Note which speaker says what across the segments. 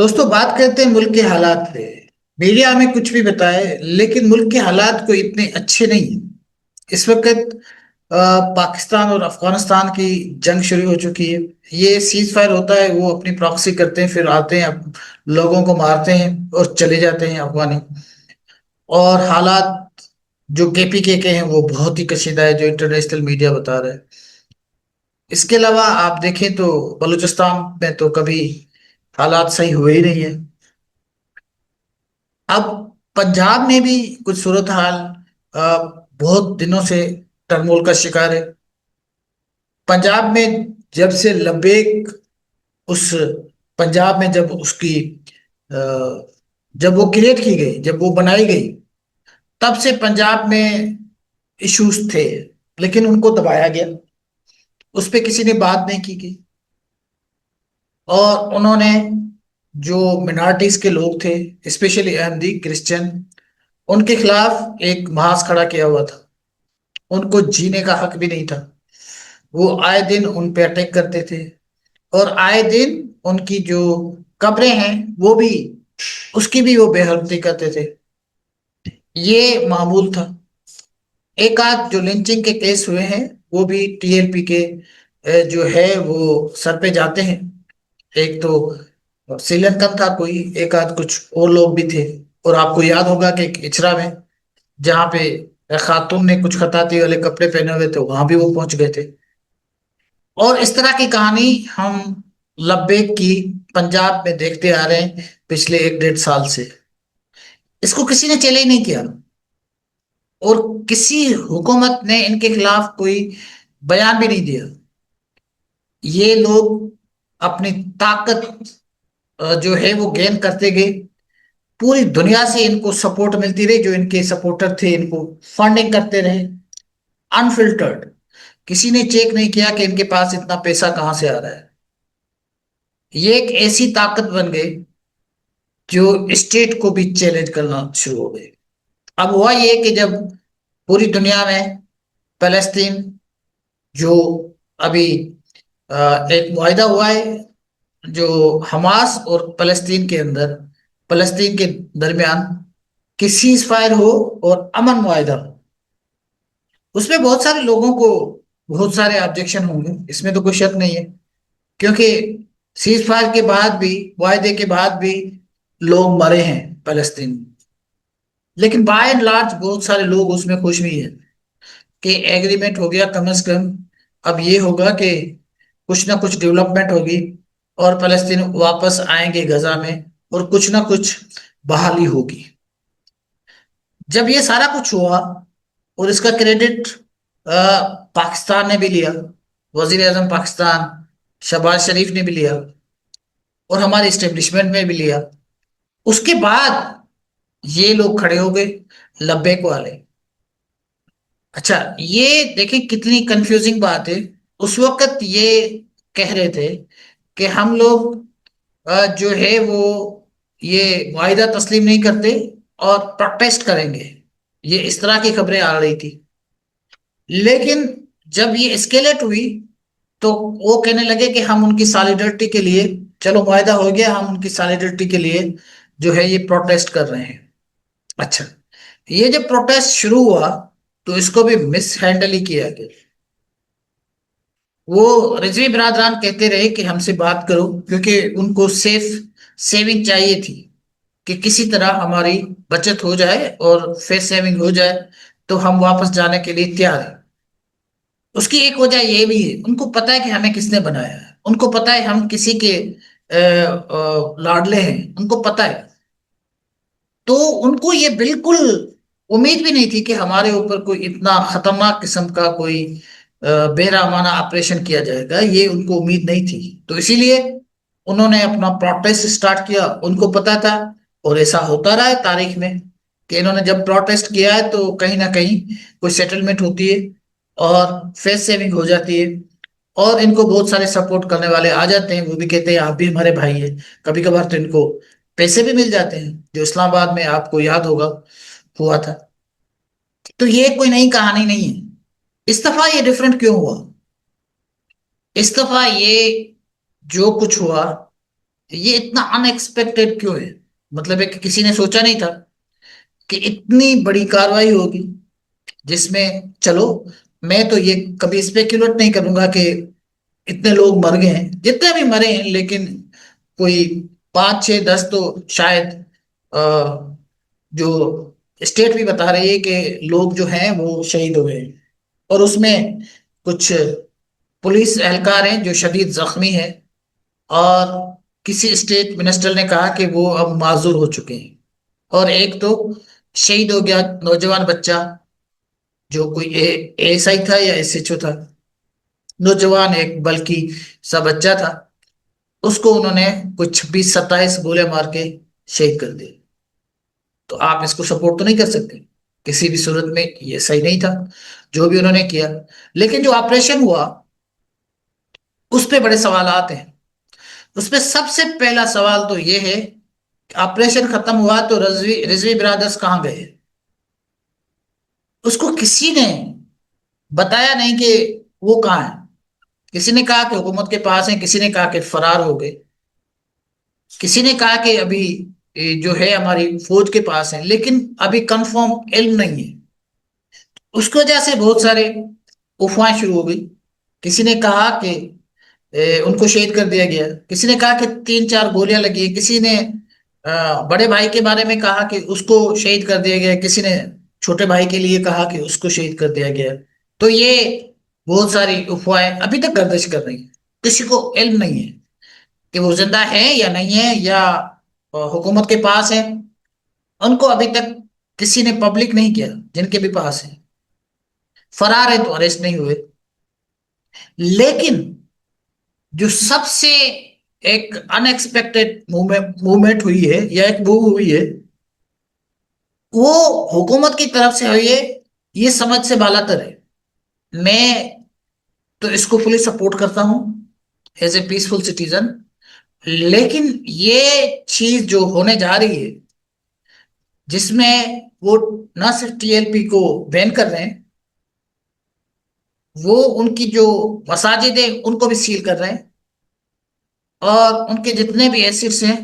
Speaker 1: دوستوں بات کرتے ہیں ملک کے حالات پہ۔ میڈیا ہمیں کچھ بھی بتائے لیکن ملک کے حالات کو اتنے اچھے نہیں ہیں۔ اس وقت پاکستان اور افغانستان کی جنگ شروع ہو چکی ہے۔ یہ سیز فائر ہوتا ہے، وہ اپنی پراکسی کرتے ہیں، پھر آتے ہیں، لوگوں کو مارتے ہیں اور چلے جاتے ہیں افغانی۔ اور حالات جو کے پی کے ہیں وہ بہت ہی کشیدہ ہے، جو انٹرنیشنل میڈیا بتا رہا ہے۔ اس کے علاوہ آپ دیکھیں تو بلوچستان میں تو کبھی حالات صحیح ہوئے ہی نہیں ہیں۔ اب پنجاب میں بھی کچھ صورتحال آ، بہت دنوں سے ٹرمول کا شکار ہے۔ پنجاب میں جب سے لبیک اس پنجاب میں جب اس کی آ، جب وہ کریٹ کی گئی، جب وہ بنائی گئی، تب سے پنجاب میں ایشوز تھے، لیکن ان کو دبایا گیا، اس پہ کسی نے بات نہیں کی گئی۔ اور انہوں نے جو منارٹیز کے لوگ تھے، اسپیشلی احمدی کرسچن، ان کے خلاف ایک محاذ کھڑا کیا ہوا تھا۔ ان کو جینے کا حق بھی نہیں تھا۔ وہ آئے دن ان پہ اٹیک کرتے تھے، اور آئے دن ان کی جو قبریں ہیں وہ بھی، اس کی بھی وہ بے حرمتی کرتے تھے۔ یہ معمول تھا۔ ایک آدھ جو لنچنگ کے کیس ہوئے ہیں وہ بھی ٹی ایل پی کے جو ہے وہ سر پہ جاتے ہیں۔ ایک تو سری لنکن تھا کوئی، ایک آدھ کچھ اور لوگ بھی تھے۔ اور آپ کو یاد ہوگا کہ اچرا میں جہاں پہ خاتون نے کچھ خطاطی والے کپڑے پہنے ہوئے تھے، وہاں بھی وہ پہنچ گئے تھے۔ اور اس طرح کی کہانی ہم لبیک کی پنجاب میں دیکھتے آ رہے ہیں پچھلے 1 ڈیڑھ سال سے۔ اس کو کسی نے چیلنج نہیں کیا، اور کسی حکومت نے ان کے خلاف کوئی بیان بھی نہیں دیا۔ یہ لوگ اپنی طاقت جو ہے وہ گین کرتے گئے۔ پوری دنیا سے ان کو سپورٹ ملتی رہی، جو ان کے سپورٹر تھے ان کو فنڈنگ کرتے رہے، انفلٹرڈ۔ کسی نے چیک نہیں کیا کہ ان کے پاس اتنا پیسہ کہاں سے آ رہا ہے۔ یہ ایک ایسی طاقت بن گئی جو اسٹیٹ کو بھی چیلنج کرنا شروع ہو گئے۔ اب ہوا یہ کہ جب پوری دنیا میں فلسطین جو ابھی ایک معاہدہ ہوا ہے، جو حماس اور فلسطین کے اندر، فلسطین کے درمیان کہ سیز فائر ہو اور امن معاہدہ ہو، اس میں بہت سارے لوگوں کو بہت سارے آبجیکشن ہوں گے، اس میں تو کوئی شک نہیں ہے، کیونکہ سیز فائر کے بعد بھی، معاہدے کے بعد بھی لوگ مرے ہیں فلسطین میں۔ لیکن بائی اینڈ لارج بہت سارے لوگ اس میں خوش بھی ہیں کہ ایگریمنٹ ہو گیا، کم از کم اب یہ ہوگا کہ کچھ نہ کچھ ڈیولپمنٹ ہوگی اور فلسطین واپس آئیں گے غزہ میں، اور کچھ نہ کچھ بحالی ہوگی۔ جب یہ سارا کچھ ہوا، اور اس کا کریڈٹ پاکستان نے بھی لیا، وزیر اعظم پاکستان شہباز شریف نے بھی لیا، اور ہماری اسٹیبلشمنٹ میں بھی لیا، اس کے بعد یہ لوگ کھڑے ہو گئے لبیک والے۔ اچھا یہ دیکھیں کتنی کنفیوزنگ بات ہے۔ اس وقت یہ کہہ رہے تھے کہ ہم لوگ جو ہے وہ یہ معاہدہ تسلیم نہیں کرتے اور پروٹیسٹ کریں گے، یہ اس طرح کی خبریں آ رہی تھی۔ لیکن جب یہ اسکیلیٹ ہوئی تو وہ کہنے لگے کہ ہم ان کی سالیڈرٹی کے لیے، چلو معاہدہ ہو گیا، ہم ان کی سالیڈرٹی کے لیے جو ہے یہ پروٹیسٹ کر رہے ہیں۔ اچھا یہ جب پروٹیسٹ شروع ہوا تو اس کو بھی مس ہینڈل ہی کیا گیا۔ وہ رضوی برادران کہتے رہے کہ ہم سے بات کرو، کیونکہ ان کو سیونگ چاہیے تھی کہ کسی طرح ہماری بچت ہو جائے اور فیس سیونگ ہو جائے تو ہم واپس جانے کے لیے تیار ہیں۔ اس کی ایک وجہ یہ بھی ہے، ان کو پتا ہے کہ ہمیں کس نے بنایا ہے، ان کو پتا ہے ہم کسی کے لاڈلے ہیں، ان کو پتا ہے۔ تو ان کو یہ بالکل امید بھی نہیں تھی کہ ہمارے اوپر کوئی اتنا خطرناک قسم کا کوئی بے رحمانہ آپریشن کیا جائے گا، یہ ان کو امید نہیں تھی۔ تو اسی لیے انہوں نے اپنا پروٹیسٹ سٹارٹ کیا۔ ان کو پتا تھا، اور ایسا ہوتا رہا ہے تاریخ میں، کہ انہوں نے جب پروٹیسٹ کیا ہے تو کہیں نہ کہیں کوئی سیٹلمنٹ ہوتی ہے اور فیس سیونگ ہو جاتی ہے، اور ان کو بہت سارے سپورٹ کرنے والے آ جاتے ہیں، وہ بھی کہتے ہیں آپ بھی ہمارے بھائی ہیں۔ کبھی کبھار تو ان کو پیسے بھی مل جاتے ہیں، جو اسلام آباد میں آپ کو یاد ہوگا ہوا تھا۔ تو یہ کوئی نئی کہانی نہیں ہے۔ اس دفعہ یہ ڈیفرنٹ کیوں ہوا؟ اس دفعہ یہ جو کچھ ہوا یہ اتنا ان ایکسپیکٹڈ کیوں ہے؟ مطلب ہے کہ کسی نے سوچا نہیں تھا کہ اتنی بڑی کاروائی ہوگی، جس میں چلو میں تو یہ کبھی اسپیکولٹ نہیں کروں گا کہ اتنے لوگ مر گئے ہیں، جتنے بھی مرے ہیں، لیکن کوئی 5 6 10 تو شاید جو اسٹیٹ بھی بتا رہی ہے کہ لوگ جو ہیں وہ شہید ہوئے ہیں، اور اس میں کچھ پولیس اہلکار ہیں جو شدید زخمی ہیں، اور کسی اسٹیٹ منسٹر نے کہا کہ وہ اب معذور ہو چکے ہیں، اور ایک تو شہید ہو گیا نوجوان بچہ، جو کوئی ایس آئی تھا یا ایس ایچ او تھا، نوجوان ایک بلکہ سا بچہ تھا، اس کو انہوں نے کچھ 26 27 گولے مار کے شہید کر دیا۔ تو آپ اس کو سپورٹ تو نہیں کر سکتے کسی بھی صورت میں، یہ صحیح نہیں تھا جو بھی انہوں نے کیا۔ لیکن جو آپریشن ہوا اس پہ بڑے سوالات ہیں۔ اس پہ سب سے پہلا سوال تو یہ ہے کہ آپریشن ختم ہوا تو رضوی برادرز کہاں گئے؟ اس کو کسی نے بتایا نہیں کہ وہ کہاں ہے۔ کسی نے کہا کہ حکومت کے پاس ہیں، کسی نے کہا کہ فرار ہو گئے، کسی نے کہا کہ ابھی جو ہے ہماری فوج کے پاس ہیں، لیکن ابھی کنفرم علم نہیں ہے۔ اس کی وجہ سے بہت سارے افواہیں شروع ہو گئی۔ کسی نے کہا کہ ان کو شہید کر دیا گیا، کسی نے کہا کہ 3 4 گولیاں لگی، کسی نے بڑے بھائی کے بارے میں کہا کہ اس کو شہید کر دیا گیا، کسی نے چھوٹے بھائی کے لیے کہا کہ اس کو شہید کر دیا گیا۔ تو یہ بہت ساری افواہیں ابھی تک گردش کر رہی ہیں، کسی کو علم نہیں ہے کہ وہ زندہ ہے یا نہیں ہے، یا حکومت کے پاس ہے۔ ان کو ابھی تک کسی نے پبلک نہیں کیا، جن کے بھی پاس ہے فرار ہے تو اریسٹ نہیں ہوئے۔ لیکن جو سب سے ایک ان ایکسپیکٹڈ موومنٹ ہوئی ہے یا ایک موو ہوئی ہے، وہ حکومت کی طرف سے ہوئی ہے، یہ سمجھ سے بالا تر ہے۔ میں تو اس کو فلی سپورٹ کرتا ہوں ایز اے پیسفل سٹیزن، لیکن یہ چیز جو ہونے جا رہی ہے، جس میں وہ نہ صرف ٹی ایل پی کو بین کر رہے ہیں، وہ ان کی جو مساجد ہیں ان کو بھی سیل کر رہے ہیں، اور ان کے جتنے بھی ایسٹس ہیں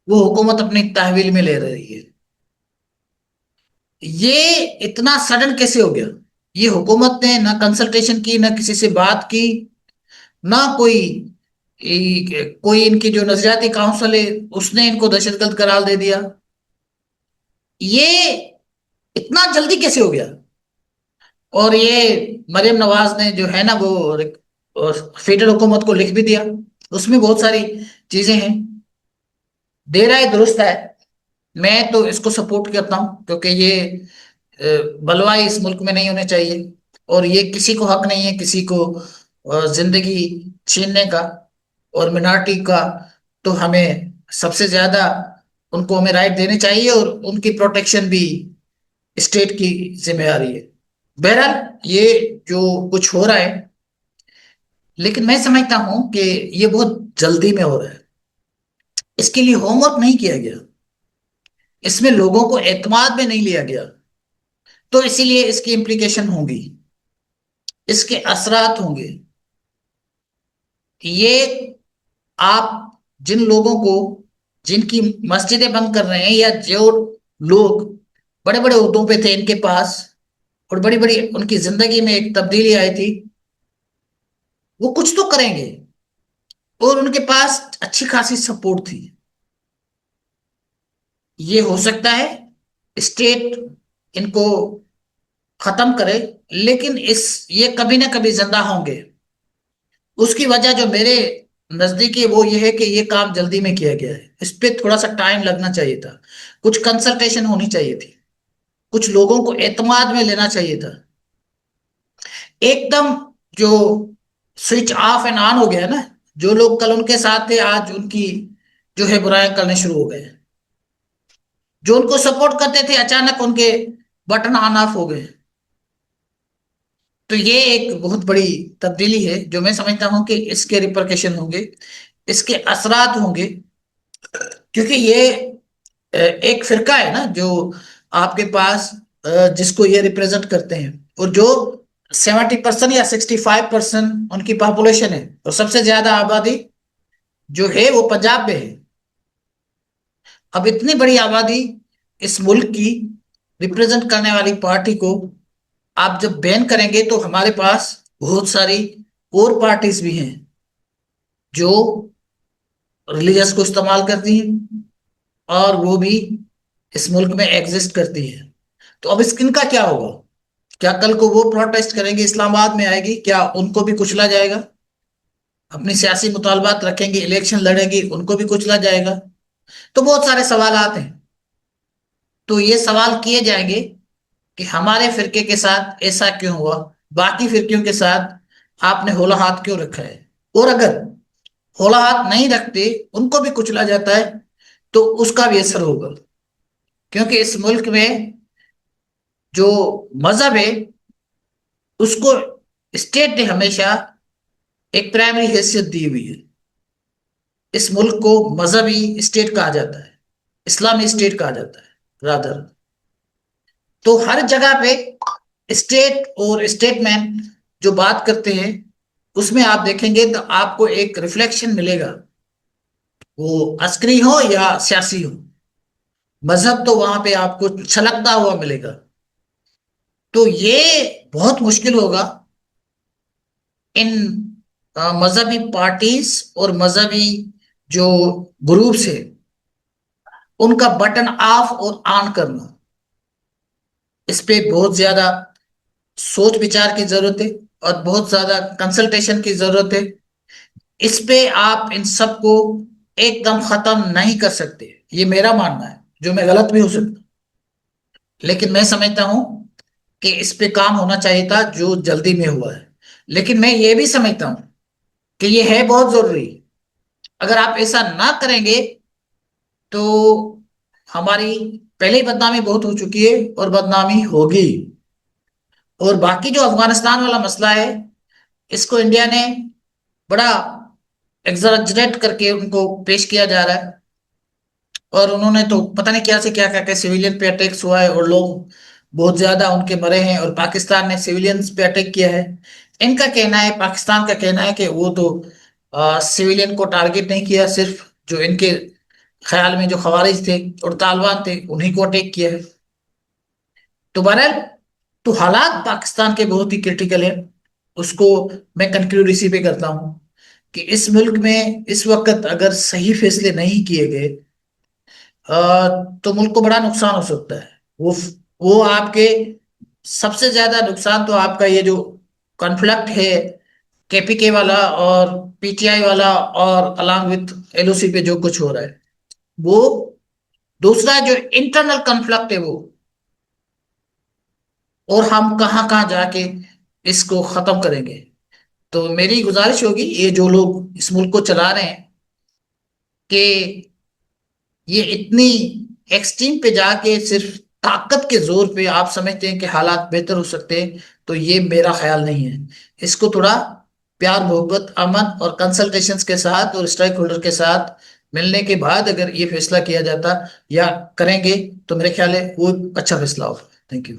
Speaker 1: وہ حکومت اپنی تحویل میں لے رہی ہے۔ یہ اتنا سڈن کیسے ہو گیا؟ یہ حکومت نے نہ کنسلٹیشن کی، نہ کسی سے بات کی، نہ کوئی ان کی جو نظریاتی کاؤنسل ہے اس نے ان کو دہشت گرد قرار دے دیا۔ یہ اتنا جلدی کیسے ہو گیا؟ اور یہ مریم نواز نے جو ہے نا وہ فیڈرل حکومت کو لکھ بھی دیا، اس میں بہت ساری چیزیں ہیں، دے رہا ہے درست ہے۔ میں تو اس کو سپورٹ کرتا ہوں، کیونکہ یہ بلوائی اس ملک میں نہیں ہونے چاہیے، اور یہ کسی کو حق نہیں ہے کسی کو زندگی چھیننے کا، اور منارٹی کا تو ہمیں سب سے زیادہ ان کو ہمیں رائٹ دینے چاہیے، اور ان کی پروٹیکشن بھی اسٹیٹ کی ذمہ داری ہے۔ بہرحال یہ جو کچھ ہو رہا ہے، لیکن میں سمجھتا ہوں کہ یہ بہت جلدی میں ہو رہا ہے، اس کے لیے ہوم ورک نہیں کیا گیا، اس میں لوگوں کو اعتماد میں نہیں لیا گیا، تو اسی لیے اس کی امپلیکیشن ہوں گی، اس کے اثرات ہوں گے۔ یہ آپ جن لوگوں کو، جن کی مسجدیں بند کر رہے ہیں، یا جو لوگ بڑے بڑے عہدوں پہ تھے ان کے پاس، اور بڑی بڑی ان کی زندگی میں ایک تبدیلی آئی تھی، وہ کچھ تو کریں گے، اور ان کے پاس اچھی خاصی سپورٹ تھی۔ یہ ہو سکتا ہے اسٹیٹ ان کو ختم کرے، لیکن یہ کبھی نہ کبھی زندہ ہوں گے۔ اس کی وجہ جو میرے نزدیک ہے وہ یہ ہے کہ یہ کام جلدی میں کیا گیا ہے، اس پہ تھوڑا سا ٹائم لگنا چاہیے تھا، کچھ کنسلٹیشن ہونی چاہیے تھی، کچھ لوگوں کو اعتماد میں لینا چاہیے تھا۔ ایک دم جو سوئچ آف اینڈ آن ہو گیا نا، جو لوگ کل ان کے ساتھ تھے آج ان کی جو ہے برائیاں کرنے شروع ہو گئے، جو ان کو سپورٹ کرتے تھے اچانک ان کے بٹن آن آف ہو گئے۔ تو یہ ایک بہت بڑی تبدیلی ہے، جو میں سمجھتا ہوں کہ اس کے ریپرکیشن ہوں گے، اس کے اثرات ہوں گے، کیونکہ یہ ایک فرقہ ہے نا جو آپ کے پاس جس کو یہ ریپریزنٹ کرتے ہیں، اور جو 70% یا 65% ان کی پاپولیشن ہے، اور سب سے زیادہ آبادی جو ہے وہ پنجاب میں ہے۔ اب اتنی بڑی آبادی اس ملک کی ریپرزینٹ کرنے والی پارٹی کو آپ جب بین کریں گے تو ہمارے پاس بہت ساری اور پارٹیز بھی ہیں جو ریلیجس کو استعمال کرتی ہیں اور وہ بھی اس ملک میں ایگزسٹ کرتی ہے. تو اب اسکن کا کیا ہوگا؟ کیا کل کو وہ پروٹیسٹ کریں گے، اسلام آباد میں آئے گی، کیا ان کو بھی کچلا جائے گا؟ اپنی سیاسی مطالبات رکھیں گے، الیکشن لڑیں گی، ان کو بھی کچلا جائے گا؟ تو بہت سارے سوالات ہیں. تو یہ سوال کیے جائیں گے کہ ہمارے فرقے کے ساتھ ایسا کیوں ہوا، باقی فرقوں کے ساتھ آپ نے ہولا ہاتھ کیوں رکھا ہے؟ اور اگر ہولا ہاتھ نہیں رکھتے، ان کو بھی کچلا جاتا ہے، تو اس کا بھی اثر ہوگا. کیونکہ اس ملک میں جو مذہب ہے اس کو اسٹیٹ نے ہمیشہ ایک پرائمری حیثیت دی ہوئی ہے. اس ملک کو مذہبی اسٹیٹ کہا جاتا ہے، اسلامی اسٹیٹ کہا جاتا ہے رادر. تو ہر جگہ پہ اسٹیٹ اور اسٹیٹ مین جو بات کرتے ہیں اس میں آپ دیکھیں گے تو آپ کو ایک ریفلیکشن ملے گا، وہ عسکری ہو یا سیاسی ہو. مذہب تو وہاں پہ آپ کو چھلکتا ہوا ملے گا. تو یہ بہت مشکل ہوگا ان مذہبی پارٹیز اور مذہبی جو گروپس ہیں ان کا بٹن آف اور آن کرنا. اس پہ بہت زیادہ سوچ بچار کی ضرورت ہے اور بہت زیادہ کنسلٹیشن کی ضرورت ہے. اس پہ آپ ان سب کو ایک دم ختم نہیں کر سکتے، یہ میرا ماننا ہے، جو میں غلط بھی ہو سکتا. لیکن میں سمجھتا ہوں کہ اس پہ کام ہونا چاہیے تھا جو جلدی میں ہوا ہے. لیکن میں یہ بھی سمجھتا ہوں کہ یہ ہے بہت ضروری. اگر آپ ایسا نہ کریں گے تو ہماری پہلے ہی بدنامی بہت ہو چکی ہے اور بدنامی ہوگی. اور باقی جو افغانستان والا مسئلہ ہے اس کو انڈیا نے بڑا ایگزاجریٹ کر کے ان کو پیش کیا جا رہا ہے، اور انہوں نے تو پتہ نہیں کیا سے کیا کہا کہ سویلین پہ اٹیکس ہوا ہے اور لوگ بہت زیادہ ان کے مرے ہیں، اور پاکستان نے سویلینز پہ اٹیک کیا ہے. ان کا کہنا ہے، پاکستان کا کہنا ہے کہ وہ تو سویلین کو ٹارگٹ نہیں کیا، صرف جو ان کے خیال میں جو خوارج تھے اور طالبان تھے انہیں کو اٹیک کیا ہے. تو بہرحال تو حالات پاکستان کے بہت ہی کرٹیکل ہیں. اس کو میں کنکلوڈ اسی پہ کرتا ہوں کہ اس ملک میں اس وقت اگر صحیح فیصلے نہیں کیے گئے تو ملک کو بڑا نقصان ہو سکتا ہے. وہ آپ کے سب سے زیادہ نقصان تو آپ کا یہ جو کنفلکٹ ہے کے پی کے والا اور پی ٹی آئی والا اور الانگ وتھ ایل او سی پہ جو کچھ ہو رہا ہے، وہ دوسرا جو انٹرنل کنفلکٹ ہے وہ، اور ہم کہاں کہاں جا کے اس کو ختم کریں گے. تو میری گزارش ہوگی یہ جو لوگ اس ملک کو چلا رہے ہیں کہ یہ اتنی ایکسٹریم پہ جا کے صرف طاقت کے زور پہ آپ سمجھتے ہیں کہ حالات بہتر ہو سکتے ہیں، تو یہ میرا خیال نہیں ہے. اس کو تھوڑا پیار محبت امن اور کنسلٹیشنز کے ساتھ اور اسٹیک ہولڈر کے ساتھ ملنے کے بعد اگر یہ فیصلہ کیا جاتا یا کریں گے تو میرے خیال ہے وہ اچھا فیصلہ ہوگا. Thank you.